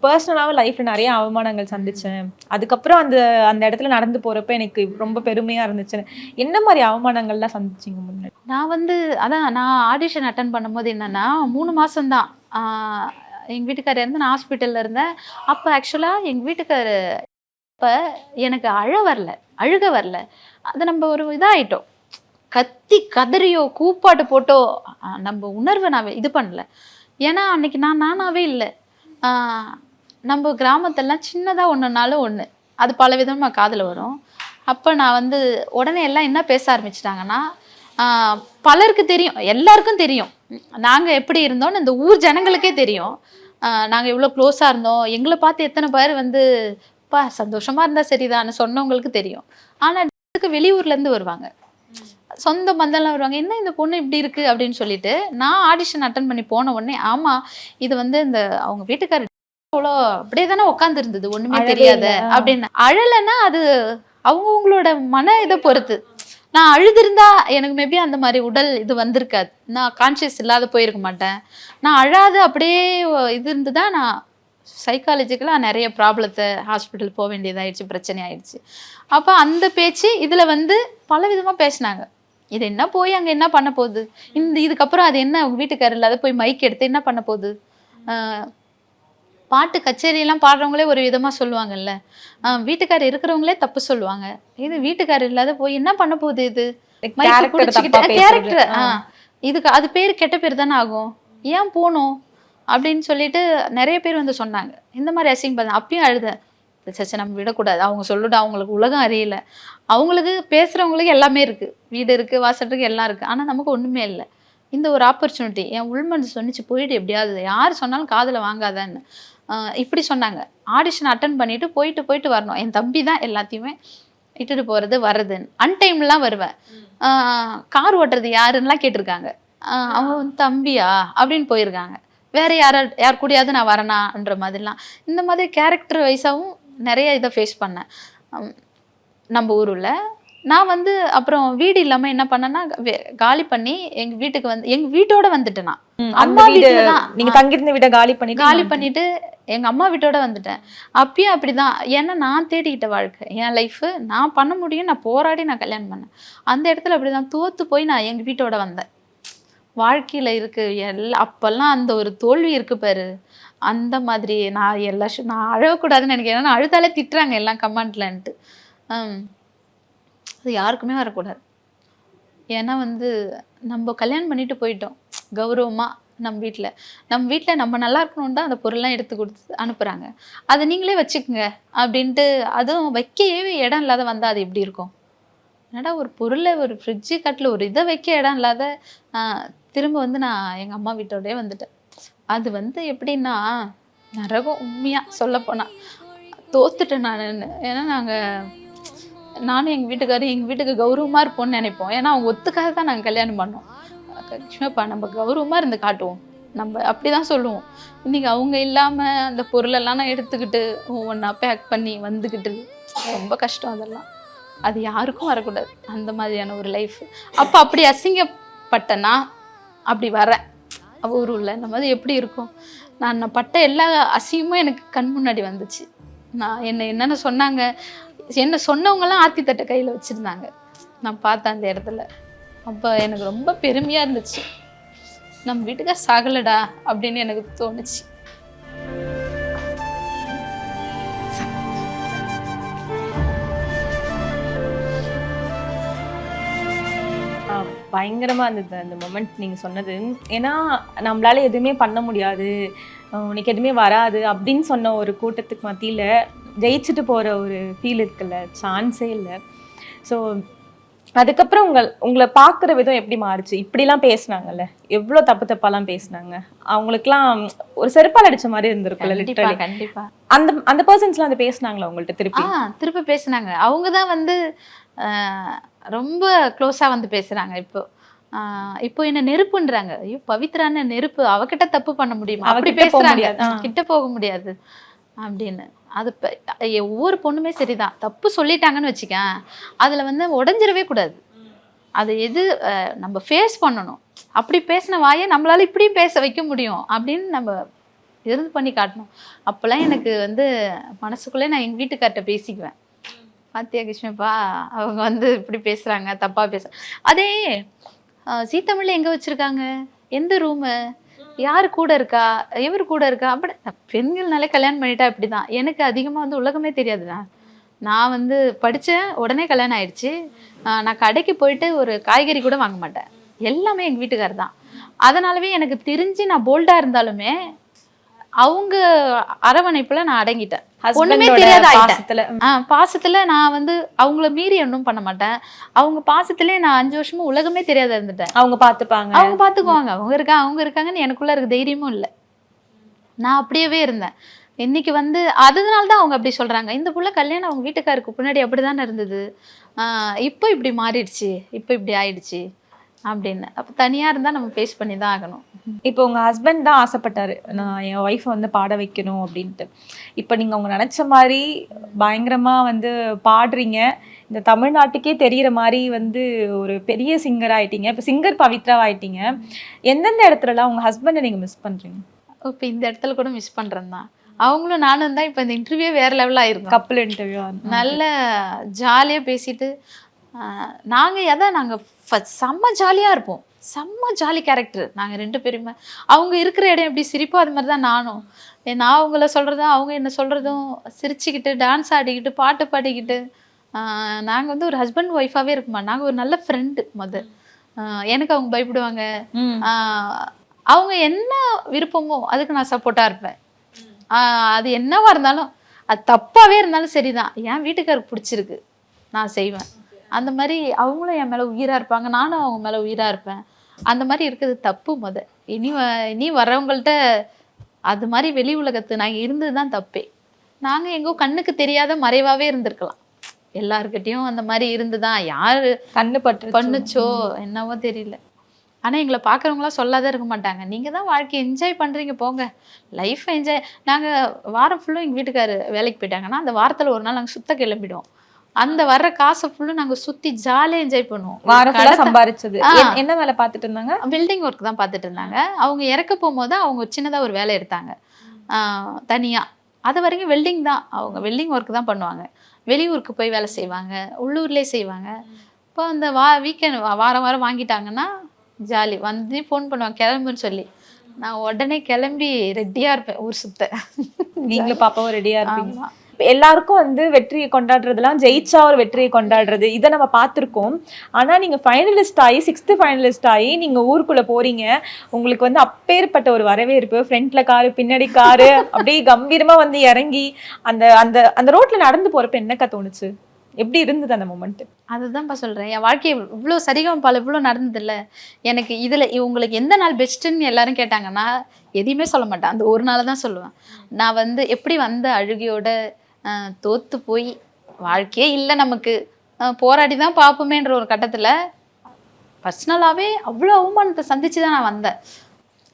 பர்சனலாவே லைஃப்ல நிறைய அவமானங்கள் சந்திச்சேன், அதுக்கப்புறம் அந்த அந்த இடத்துல நடந்து போறப்ப எனக்கு ரொம்ப பெருமையா இருந்துச்சு. என்ன மாதிரி அவமானங்கள்லாம் சந்திச்சீங்க முன்னாடி? நான் வந்து நான் ஆடிஷன் அட்டன் பண்ணும்போது என்னன்னா 3 மாசம்தான் எங்கள் வீட்டுக்காரர் இருந்து நான் ஹாஸ்பிட்டலில் இருந்தேன். அப்போ ஆக்சுவலாக எங்கள் வீட்டுக்காரர் இப்போ எனக்கு அழுக வரல. அது நம்ம ஒரு இதாகிட்டோம், கத்தி கதறியோ கூப்பாட்டு போட்டோ நம்ம உணர்வை நான் இது பண்ணல. ஏன்னா அன்னைக்கு நானாவே இல்லை. நம்ம கிராமத்தெல்லாம் சின்னதாக ஒன்றுனாலும் ஒன்று அது பல விதமாக காதில் வரும். அப்போ நான் வந்து உடனே எல்லாம் என்ன பேச ஆரம்பிச்சிட்டாங்கன்னா, பலருக்கு தெரியும், எல்லாருக்கும் தெரியும் நாங்கள் எப்படி இருந்தோம்னு, இந்த ஊர் ஜனங்களுக்கே தெரியும் நாங்கள் எவ்வளோ க்ளோஸாக இருந்தோம். எங்களை பார்த்து எத்தனை பேர் வந்து பா சந்தோஷமாக இருந்தால் சரிதான்னு சொன்னவங்களுக்கு தெரியும். ஆனால் வெளியூர்லேருந்து வருவாங்க, சொந்த பந்தம்லாம் வருவாங்க, என்ன இந்த பொண்ணு இப்படி இருக்குது அப்படின்னு சொல்லிட்டு. நான் ஆடிஷன் அட்டன் பண்ணி போன உடனே ஆமாம் இது வந்து இந்த அவங்க வீட்டுக்காரர் அவ்வளோ அப்படியே தானே உட்காந்து இருந்தது, ஒன்றுமே தெரியாத அப்படின்னு. அழலைன்னா அது அவங்கவுங்களோட மன இதை பொறுத்து. நான் அழுதுருந்தா எனக்கு மேபி அந்த மாதிரி உடல் இது வந்திருக்காது, நான் கான்ஷியஸ் இல்லாத போயிருக்க மாட்டேன். நான் அழாது அப்படியே இது இருந்து தான் நான் சைக்காலஜிக்கலாக நிறைய ப்ராப்ளத்தை ஹாஸ்பிட்டல் போக வேண்டியதாகிடுச்சு, பிரச்சனை ஆயிடுச்சு. அப்போ அந்த பேச்சு இதில் வந்து பல விதமாக பேசினாங்க. இது என்ன போய் அங்கே என்ன பண்ண போகுது, இதுக்கப்புறம் அது என்ன அவங்க வீட்டுக்காரர் இல்லாத போய் மைக் எடுத்து என்ன பண்ண போகுது. பாட்டு கச்சேரியெல்லாம் பாடுறவங்களே ஒரு விதமாக சொல்லுவாங்கல்ல, வீட்டுக்காரர் இருக்கிறவங்களே தப்பு சொல்லுவாங்க. இது வீட்டுக்காரர் இல்லாத போய் என்ன பண்ண போகுது, இது கேரக்டர் இதுக்கு அது பேர் கெட்ட பேர் தானே ஆகும், ஏன் போகணும் அப்படின்னு சொல்லிட்டு நிறைய பேர் வந்து சொன்னாங்க. இந்த மாதிரி அசிங் பண்ண அப்பயும் அழுதேன், சச்சை நம்ம விடக்கூடாது, அவங்க சொல்லிட்டு அவங்களுக்கு உலகம் அறியலை, அவங்களுக்கு பேசுகிறவங்களுக்கு எல்லாமே இருக்குது, வீடு இருக்குது, வாசல் இருக்குது, எல்லாம் இருக்குது, ஆனால் நமக்கு ஒன்றுமே இல்லை. இந்த ஒரு ஆப்பர்ச்சுனிட்டி என் உள்மனசு சொன்னிச்சு, போயிட்டு எப்படியாவது யார் சொன்னாலும் காதில் வாங்காதான்னு இப்படி சொன்னாங்க. ஆடிஷன் அட்டன் பண்ணிவிட்டு போயிட்டு வரணும். என் தம்பி தான் எல்லாத்தையுமே இட்டுட்டு போகிறது வர்றதுன்னு. அன்டைம்லாம் வருவேன். கார் ஓட்டுறது யாருன்னெலாம் கேட்டிருக்காங்க. அவன் தம்பியா அப்படின்னு போயிருக்காங்க. வேறு யார் கூடயாவது நான் வரேனான்ற மாதிரிலாம். இந்த மாதிரி கேரக்டர் வைஸாகவும் நிறைய இதை ஃபேஸ் பண்ணேன் நம்ம ஊரில். நான் வந்து அப்புறம் வீடு இல்லாமல் என்ன பண்ணேன்னா காலி பண்ணி எங்கள் வீட்டுக்கு வந்து எங்கள் வீட்டோட வந்துட்டேன். நான் அம்மா வீட்டில் தான், நீங்கள் தங்கியிருந்த வீட்டை காலி பண்ணிட்டு எங்கள் அம்மா வீட்டோட வந்துட்டேன். அப்பயும் அப்படி தான், ஏன்னா நான் தேடிக்கிட்ட வாழ்க்கை என் லைஃபு, நான் பண்ண முடியும், நான் போராடி நான் கல்யாணம் பண்ணேன். அந்த இடத்துல அப்படி தான் தோற்று போய் நான் எங்கள் வீட்டோட வந்தேன். வாழ்க்கையில் இருக்குது அப்போல்லாம் அந்த ஒரு தோல்வி இருக்குது பாரு, அந்த மாதிரி நான் அழகக்கூடாதுன்னு நினைக்கிறேன். ஏன்னா அழுதாலே திட்டுறாங்க எல்லாம் கமெண்ட்லன்ட்டு. அது யாருக்குமே வரக்கூடாது. ஏன்னா வந்து நம்ம கல்யாணம் பண்ணிட்டு போயிட்டோம் கௌரவமாக நம்ம வீட்டில் நம்ம நல்லா இருக்கணும்னு தான் அந்த பொருள்லாம் எடுத்து கொடுத்து அனுப்புகிறாங்க. அதை நீங்களே வச்சுக்கோங்க அப்படின்ட்டு, அதுவும் வைக்கவே இடம் இல்லாத வந்தால் அது எப்படி இருக்கும். என்னடா ஒரு பொருளை ஒரு ஃப்ரிட்ஜு கட்டில் ஒரு இதை வைக்க இடம் இல்லாத திரும்ப வந்து நான் எங்கள் அம்மா வீட்டோடய வந்துட்டேன். அது வந்து எப்படின்னா நரகம், உண்மையாக சொல்லப்போனால் தோத்துட்டேன் நான். ஏன்னா நானும் எங்கள் வீட்டுக்கு கௌரவமாக இருப்போம்னு நினைப்போம். ஏன்னா அவங்க ஒத்துக்காக தான் நாங்கள் கல்யாணம் பண்ணோம். லட்சுமிப்பா நம்ம கௌரவமாக இருந்து காட்டுவோம், நம்ம அப்படி தான் சொல்லுவோம். இன்றைக்கி அவங்க இல்லாமல் அந்த பொருளெல்லாம் நான் எடுத்துக்கிட்டு ஒவ்வொன்றா பேக் பண்ணி வந்துக்கிட்டு ரொம்ப கஷ்டம். அதெல்லாம் அது யாருக்கும் வரக்கூடாது, அந்த மாதிரியான ஒரு லைஃப். அப்போ அப்படி அசிங்கப்பட்டேன்னா அப்படி வரேன் ஊருள்ள இந்த மாதிரி எப்படி இருக்கும். நான் பட்ட எல்லா அசிங்கமும் எனக்கு கண் முன்னாடி வந்துச்சு. நான் என்னென்ன சொன்னாங்க, என்ன சொன்னவங்கலாம் ஆத்தி தட்டை கையில் வச்சுருந்தாங்க, நான் பார்த்தேன் அந்த இடத்துல. அப்போ எனக்கு ரொம்ப பெருமையாக இருந்துச்சு, நம்ம வீட்டுக்கு சாகலடா அப்படின்னு எனக்கு தோணுச்சு. பயங்கரமாக இருந்தது அந்த மொமெண்ட் நீங்கள் சொன்னது. ஏன்னா நம்மளால எதுவுமே பண்ண முடியாது, உனக்கு எதுவுமே வராது அப்படின்னு சொன்ன ஒரு கூட்டத்துக்கு மத்தியில் ஜெயிச்சுட்டு போகிற ஒரு ஃபீல் இருக்குல்ல, சான்ஸே இல்லை. ஸோ அதுக்கப்புறம் உங்களை பார்க்குற விதம் எப்படி மாறுச்சு? இப்படிலாம் பேசினாங்கல்ல, எவ்வளோ தப்பாலாம் பேசினாங்க, அவங்களுக்குலாம் ஒரு செருப்பால் அடித்த மாதிரி இருந்திருக்குல்ல லிட்டரலி. கண்டிப்பாக அந்த பர்சன்ஸ்லாம் அதை பேசினாங்களா உங்கள்கிட்ட திருப்பி பேசினாங்க. அவங்க தான் வந்து ரொம்ப க்ளோஸா வந்து பேசுறாங்க இப்போ. இப்போ என்ன நெருப்புன்றாங்க. ஐயோ பவித்ரான்னு நெருப்பு, அவகிட்ட தப்பு பண்ண முடியுமா? அப்படி அவகிட்ட போக பேசுறாங்க. முடியாது. கிட்ட போக முடியாது அப்படின்னு. அது ஒவ்வொரு பொண்ணுமே சரிதான். தப்பு சொல்லிட்டாங்கன்னு வச்சுக்கேன், அதுல வந்து உடைஞ்சிடவே கூடாது. அது எது நம்ம ஃபேஸ் பண்ணணும். அப்படி பேசின வாயை நம்மளால இப்படியும் பேச வைக்க முடியும் அப்படின்னு நம்ம இருந்து பண்ணி காட்டணும். அப்போல்லாம் எனக்கு வந்து மனசுக்குள்ளே நான் எங்கள் வீட்டுக்கார்ட்ட பேசிக்குவேன். பாத்தியா கிருஷ்ணப்பா, அவங்க வந்து இப்படி பேசுறாங்க, தப்பா அதே சீத்தமிழ்ல எங்க வச்சிருக்காங்க, எந்த ரூமு, யாரு கூட இருக்கா, எவர் கூட இருக்கா, அப்படி பெண்கள்னாலே கல்யாணம் பண்ணிட்டா இப்படிதான். எனக்கு அதிகமா வந்து உலகமே தெரியாதுண்ணா. நான் வந்து படித்தேன், உடனே கல்யாணம் ஆயிடுச்சு. நான் கடைக்கு போயிட்டு ஒரு காய்கறி கூட வாங்க மாட்டேன். எல்லாமே எங்கள் வீட்டுக்காரர் தான். அதனாலவே எனக்கு தெரிஞ்சு நான் போல்டாக இருந்தாலுமே அவங்க அரவணைப்புல நான் அடங்கிட்டேன். ஒண்ணுமே தெரியாத ஆயிட்டேன். பாசத்துல நான் வந்து அவங்கள மீறி ஒன்றும் பண்ண மாட்டேன். அவங்க பாசத்திலே நான் 5 வருஷமும் உலகமே தெரியாத இருந்துட்டேன். அவங்க பார்த்துப்பாங்க, அவங்க பார்த்துக்குவாங்க, அவங்க இருக்காங்கன்னு எனக்குள்ள இருக்க தைரியமும் இல்லை. நான் அப்படியே இருந்தேன். இன்னைக்கு வந்து அதனால தான் அவங்க அப்படி சொல்றாங்க, இந்த புள்ள கல்யாணம் அவங்க வீட்டுக்காருக்கு பின்னாடி அப்படிதானே இருந்தது, இப்போ இப்படி மாறிடுச்சு, இப்போ இப்படி ஆயிடுச்சு அப்படின்னு. அப்போ தனியா இருந்தா நம்ம ஃபேஸ் பண்ணி தான் ஆகணும். இப்போ உங்க ஹஸ்பண்ட் தான் ஆசைப்பட்டாரு, நான் என் ஒய்ஃப் வந்து பாட வைக்கணும் அப்படின்ட்டு. இப்போ நீங்க அவங்க நினைச்ச மாதிரி பயங்கரமா வந்து பாடுறீங்க, இந்த தமிழ்நாட்டுக்கே தெரிகிற மாதிரி வந்து ஒரு பெரிய சிங்கர் ஆயிட்டீங்க. இப்போ சிங்கர் பவித்ரா ஆயிட்டீங்க. எந்தெந்த இடத்துலலாம் உங்க ஹஸ்பண்டை நீங்க மிஸ் பண்றீங்க? இப்போ இந்த இடத்துல கூட மிஸ் பண்றேன் தான். அவங்களும் நானும் தான் இப்போ இந்த இன்டர்வியூ வேற லெவலில் ஆயிருக்கும். கப்பல் இன்டர்வியூ நல்ல ஜாலியா பேசிட்டு நாங்க செம்ம ஜாலியா இருப்போம். செம்ம ஜாலி கேரக்டர் நாங்க 2 பேருமே. அவங்க இருக்கிற இடம் எப்படி சிரிப்போ அது மாதிரி தான் நானும். நான் அவங்கள சொல்றதும் அவங்க என்ன சொல்றதும் சிரிச்சுக்கிட்டு டான்ஸ் ஆடிக்கிட்டு பாட்டு பாடிக்கிட்டு நாங்க வந்து ஒரு ஹஸ்பண்ட் ஒய்ஃபாவே இருக்குமா. நாங்க ஒரு நல்ல ஃப்ரெண்டு. எனக்கு அவங்க பயப்படுவாங்க. அவங்க என்ன விருப்பமோ அதுக்கு நான் சப்போர்ட்டா இருப்பேன். அது என்னவா இருந்தாலும், அது தப்பாவே இருந்தாலும் சரிதான், என் வீட்டுக்காருக்கு பிடிச்சிருக்கு நான் செய்வேன். அந்த மாதிரி அவங்களும் என் மேல உயிரா இருப்பாங்க, நானும் அவங்க மேல உயிரா இருப்பேன். அந்த மாதிரி இருக்குது தப்பு. இனி வர்றவங்கள்ட்ட அது மாதிரி வெளி உலகத்து நாங்க இருந்ததுதான் தப்பே. நாங்க எங்கோ கண்ணுக்கு தெரியாத மறைவாவே இருந்திருக்கலாம். எல்லாருக்கிட்டையும் அந்த மாதிரி இருந்துதான் யாரு கண்ணு பண்ணுச்சோ என்னவோ தெரியல. ஆனா எங்களை பார்க்குறவங்களாம் சொல்லாதான் இருக்க மாட்டாங்க, நீங்க தான் வாழ்க்கையை என்ஜாய் பண்றீங்க, போங்க லைஃப் என்ஜாய். நாங்க வாரம் ஃபுல்லும் எங்க வீட்டுக்காரு வேலைக்கு போயிட்டாங்கன்னா அந்த வாரத்துல ஒரு நாள் நாங்க சுத்த கிளம்பிடுவோம். அந்த வர்ற காசை ஃபுல்லும் நாங்க சுத்தி ஜாலியா என்ஜாய் பண்ணுவோம். வாரம் சம்பாரிச்சது. என்ன வேலை பார்த்துட்டு இருந்தாங்க? பில்டிங் ஒர்க் தான் பார்த்துட்டு இருந்தாங்க. அவங்க இறக்க போகும்போது அவங்க சின்னதா ஒரு வேலை எடுத்தாங்க தனியா. அது வரைக்கும் வெல்டிங் தான், அவங்க வெல்டிங் ஒர்க் தான் பண்ணுவாங்க. வெளியூருக்கு போய் வேலை செய்வாங்க, உள்ளூர்லேயே செய்வாங்க. இப்போ அந்த வீக்கெண்ட் வாரம் வாங்கிட்டாங்கன்னா ஜாலி வந்து ஃபோன் பண்ணுவாங்க கிளம்புன்னு சொல்லி. நான் உடனே கிளம்பி ரெடியா இருப்பேன் ஊர் சுத்த. நீங்களும் பாப்பாவும் ரெடியா இருப்பீங்க. எல்லாருக்கும் வந்து வெற்றியை கொண்டாடுறதுலாம் ஜெயிச்சா ஒரு வெற்றியை கொண்டாடுறது இதை நம்ம பார்த்துருக்கோம். ஆனால் நீங்கள் ஃபைனலிஸ்ட் ஆகி 6th ஃபைனலிஸ்ட் ஆகி நீங்கள் ஊருக்குள்ளே போகிறீங்க. உங்களுக்கு வந்து அப்பேற்பட்ட ஒரு வரவேற்பு, ஃப்ரண்ட்ல காரு பின்னாடி காரு அப்படியே கம்பீரமாக வந்து இறங்கி அந்த அந்த அந்த ரோட்டில் நடந்து போகிறப்ப என்னக்கா தோணுச்சு? எப்படி இருந்தது அந்த மூமெண்ட்? அதுதான்ப்பா சொல்கிறேன், என் வாழ்க்கையை இவ்வளோ சரிகமபால இவ்வளோ நடந்ததில்ல. எனக்கு இதில் உங்களுக்கு எந்த நாள் பெஸ்ட்டுன்னு எல்லாரும் கேட்டாங்கன்னா எதையுமே சொல்ல மாட்டேன், அந்த ஒரு நாள் தான் சொல்லுவேன். நான் வந்து எப்படி வந்த அழுகையோட தோத்து போய் வாழ்க்கையே இல்லை நமக்கு, போராடி தான் பார்ப்போமேன்ற ஒரு கட்டத்தில் பர்சனலாகவே அவ்வளோ அவமானத்தை சந்திச்சு தான் நான் வந்தேன்.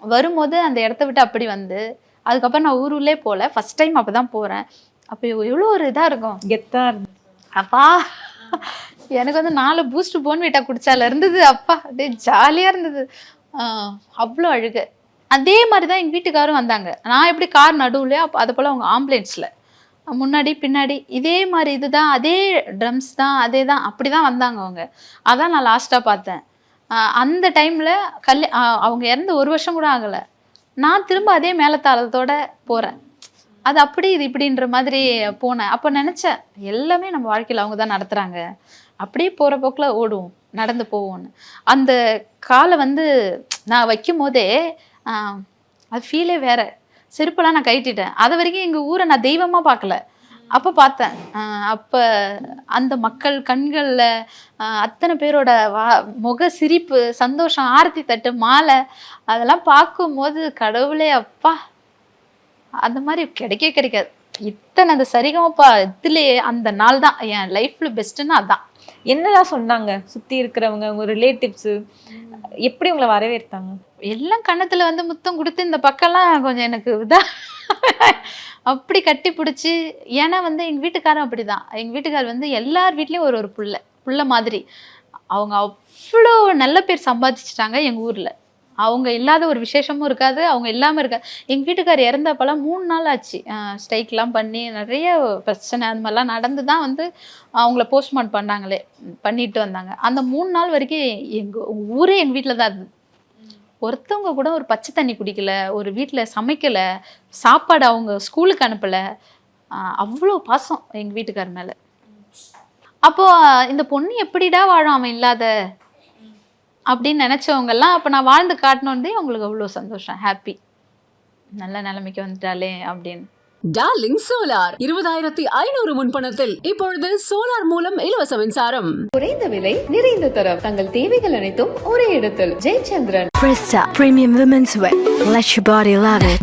வரும்போது அந்த இடத்த விட்டு அப்படி வந்து அதுக்கப்புறம் நான் ஊருள்ளே போகல, ஃபஸ்ட் டைம் அப்போ தான் போகிறேன். அப்போ எவ்வளோ ஒரு இதாக இருக்கும், கெத்தா இருந்தது. அப்பா எனக்கு வந்து 4 பூஸ்ட் போன்விட்டா குடிச்சால இருந்தது. அப்பா அப்படியே ஜாலியாக இருந்தது. அவ்வளோ அழுக. அதே மாதிரி தான் எங்கள் வீட்டுக்காரும் வந்தாங்க. நான் எப்படி கார் நடுவுலையோ அது போல் அவங்க ஆம்புலன்ஸில் முன்னாடி பின்னாடி இதே மாதிரி இதுதான், அதே ட்ரம்ஸ் தான், அதே தான், அப்படி தான் வந்தாங்க அவங்க. அதான் நான் லாஸ்ட்டாக பார்த்தேன். அந்த டைமில் அவங்க இறந்து 1 வருஷம் கூட ஆகலை. நான் திரும்ப அதே மேலத்தாளத்தோட போகிறேன். அது அப்படி இது இப்படின்ற மாதிரி போனேன். அப்போ நினச்சேன் எல்லாமே நம்ம வாழ்க்கையில் அவங்க தான் நடத்துகிறாங்க, அப்படியே போகிற போக்கில் ஓடுவோம், நடந்து போவோம்னு. அந்த காலை வந்து நான் வைக்கும் போதே அது ஃபீலே வேற. செருப்பெல்லாம் நான் கட்டிட்டேன். அது வரைக்கும் எங்கள் ஊரை நான் தெய்வமாக பார்க்கல. அப்போ பார்த்தேன். அப்போ அந்த மக்கள் கண்களில் அத்தனை பேரோட முக சிரிப்பு, சந்தோஷம், ஆரத்தி தட்டு, மாலை, அதெல்லாம் பார்க்கும்போது கடவுளே அப்பா அந்த மாதிரி கிடைக்காது. இத்தனை அந்த சரிகமப்பா இதுலேயே அந்த நாள் தான் என் லைஃப்பில் பெஸ்ட்டுன்னு. அதான் என்னதான் சொன்னாங்க சுத்தி இருக்கிறவங்க, உங்க ரிலேட்டிவ்ஸ் எப்படி உங்களை வரவேற்றாங்க? எல்லாம் கன்னத்துல வந்து முத்தம் கொடுத்து இந்த பக்கம்லாம் கொஞ்சம் எனக்கு இதா அப்படி கட்டி பிடிச்சி. ஏன்னா வந்து எங்க வீட்டுக்காரரும் அப்படிதான். எங்க வீட்டுக்காரர் வந்து எல்லார் வீட்லயும் ஒரு ஒரு புள்ள மாதிரி. அவங்க அவ்வளோ நல்ல பேர் சம்பாதிச்சிட்டாங்க எங்க ஊர்ல. அவங்க இல்லாத ஒரு விசேஷமும் இருக்காது, அவங்க இல்லாம இருக்காது. எங்க வீட்டுக்காரர் இறந்தப்பெல்லாம் 3 நாள் ஆச்சு. ஸ்ட்ரைக்லாம் பண்ணி நிறைய பிரச்சனை அந்த மாதிரிலாம் நடந்து தான் வந்து அவங்கள போஸ்ட்மார்ட்டம் பண்ணாங்களே, பண்ணிட்டு வந்தாங்க. அந்த 3 நாள் வரைக்கும் எங்க ஊரே எங்க வீட்டில் தான் இருந்தது. ஒருத்தவங்க கூட ஒரு பச்சை தண்ணி குடிக்கல, ஒரு வீட்டில் சமைக்கல, சாப்பாடு அவங்க ஸ்கூலுக்கு அனுப்பல. அவ்வளோ பாசம் எங்க வீட்டுக்காரர் மேல. அப்போ இந்த பொண்ணு எப்படிடா வாழும் அவன் இல்லாத அப்படின்னு நினைச்சவங்க எல்லாம் அப்ப நான் வாழ்ந்து காட்டணும்னே அவங்களுக்கு அவ்வளோ சந்தோஷம், ஹாப்பி. நல்ல நிலைமைக்கு வந்துட்டாலே அப்படின்னு. டார்லிங் சோலார் 20,500 முன்பணத்தில் இப்பொழுது சோலார் மூலம் இலவச மின்சாரம். குறைந்த விலை நிறைந்த தரம் தங்கள் தேவைகள் அனைத்தும் ஒரே இடத்தில். Jayachandran. Presta Premium Women's Wear. Let your body love it.